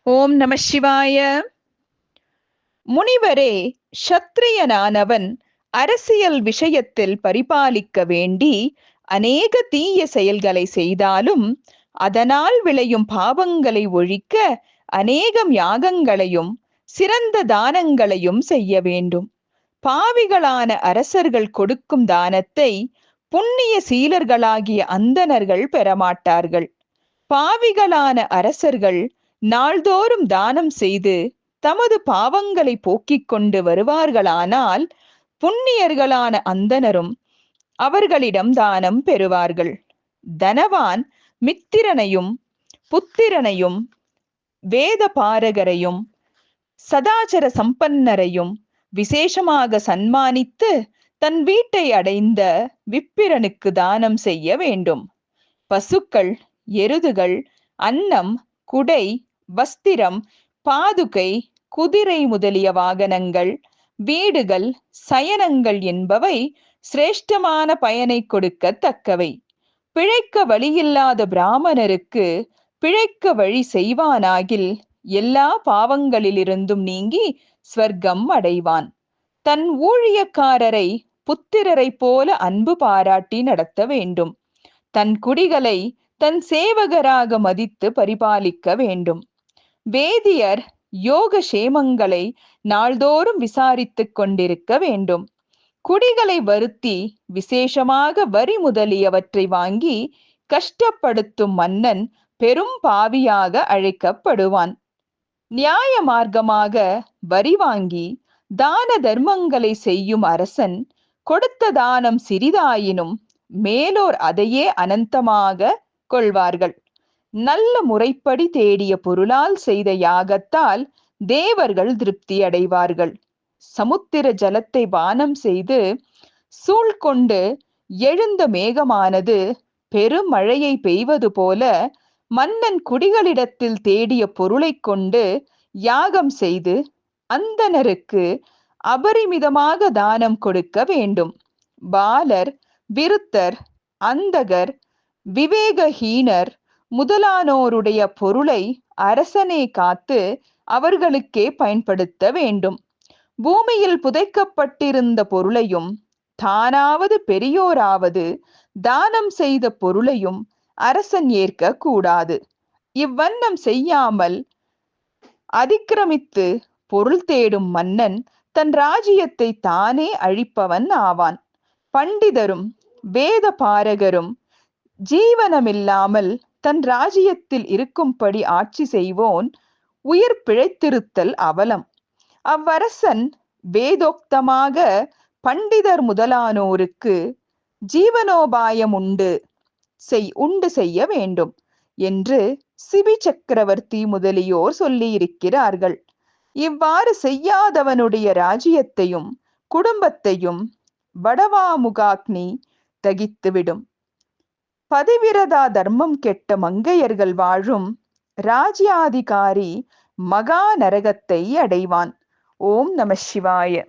ஓம் நம சிவாய. முனிவரே, க்ஷத்ரியனானவன் அரசியல் விஷயத்தில் பரிபாலிக்க வேண்டி அநேக தீய செயல்களை செய்தாலும் அதனால் விளையும் பாவங்களை ஒழிக்க அநேகம் யாகங்களையும் சிறந்த தானங்களையும் செய்ய வேண்டும். பாவிகளான அரசர்கள் கொடுக்கும் தானத்தை புண்ணிய சீலர்களாகிய அந்தணர்கள் பெறமாட்டார்கள். பாவிகளான அரசர்கள் நாள்தோறும் தானம் செய்து தமது பாவங்களை போக்கிக் கொண்டு வருவார்களானால் புண்ணியர்களான அந்தணரும் அவர்களிடம் தானம் பெறுவார்கள். தனவான் மித்திரனையும் புத்திரனையும் வேத பாரகரையும் சதாச்சர சம்பன்னரையும் விசேஷமாக சன்மானித்து தன் வீட்டை அடைந்த விப்பிரனுக்கு தானம் செய்ய வேண்டும். பசுக்கள், எருதுகள், அன்னம், குடை, வஸ்திரம், பாதுகை, குதிரை முதலிய வாகனங்கள், வீடுகள், சயனங்கள் என்பவை சிரேஷ்டமான பயனை கொடுக்கத்தக்கவை. பிழைக்க வழியில்லாத பிராமணருக்கு பிழைக்க வழி செய்வானாகில் எல்லா பாவங்களிலிருந்தும் நீங்கி ஸ்வர்க்கம் அடைவான். தன் ஊழியக்காரரை புத்திரரை போல அன்பு பாராட்டி நடத்த வேண்டும். தன் குடிகளை தன் சேவகராக மதித்து பரிபாலிக்க வேண்டும். வேதியர் யோக சேமங்களை நாள்தோறும் விசாரித்துக் கொண்டிருக்க வேண்டும். குடிகளை வருத்தி விசேஷமாக வரி முதலியவற்றை வாங்கி கஷ்டப்படுத்தும் மன்னன் பெரும் பாவியாக அழைக்கப்படுவான். நியாய மார்க்கமாக வரி வாங்கி தான தர்மங்களை செய்யும் அரசன் கொடுத்த தானம் சிறிதாயினும் மேலோர் அதையே அனந்தமாக கொள்வார்கள். நல்ல முறைப்படி தேடிய பொருளால் செய்த யாகத்தால் தேவர்கள் திருப்தி அடைவார்கள். சமுத்திர ஜலத்தை பானம் செய்து சூழ்கொண்டு எழுந்த மேகமானது பெருமழையை பெய்வது போல மன்னன் குடிகளிடத்தில் தேடிய பொருளை கொண்டு யாகம் செய்து அந்தணருக்கு அபரிமிதமாக தானம் கொடுக்க வேண்டும். பாலர், விருத்தர், அந்தகர், விவேகஹீனர் முதலானோருடைய பொருளை அரசனே காத்து அவர்களுக்கே பயன்படுத்த வேண்டும். பூமியில் புதைக்கப்பட்டிருந்த பொருளையும் தானாவது பெரியோராவது தானம் செய்த பொருளையும் அரசன் ஏற்க கூடாது. இவ்வண்ணம் செய்யாமல் அதிக்கிரமித்து பொருள் தேடும் மன்னன் தன் ராஜ்யத்தை தானே அழிப்பவன் ஆவான். பண்டிதரும் வேத பாரகரும் ஜீவனமில்லாமல் தன் ராஜ்யத்தில் இருக்கும்படி ஆட்சி செய்வோன் உயிர் பிழைத்திருத்தல் அவலம். அவ்வரசன் வேதோக்தமாக பண்டிதர் முதலானோருக்கு ஜீவனோபாயம் உண்டு செய்ய வேண்டும் என்று சிபி சக்கரவர்த்தி முதலியோர் சொல்லியிருக்கிறார்கள். இவ்வாறு செய்யாதவனுடைய ராஜ்யத்தையும் குடும்பத்தையும் வடவாமுகாக்னி தகித்துவிடும். பதிவிரதா தர்மம் கெட்ட மங்கையர்கள் வாழும் ராஜ்யாதிகாரி மகா நரகத்தை அடைவான். ஓம் நம சிவாய.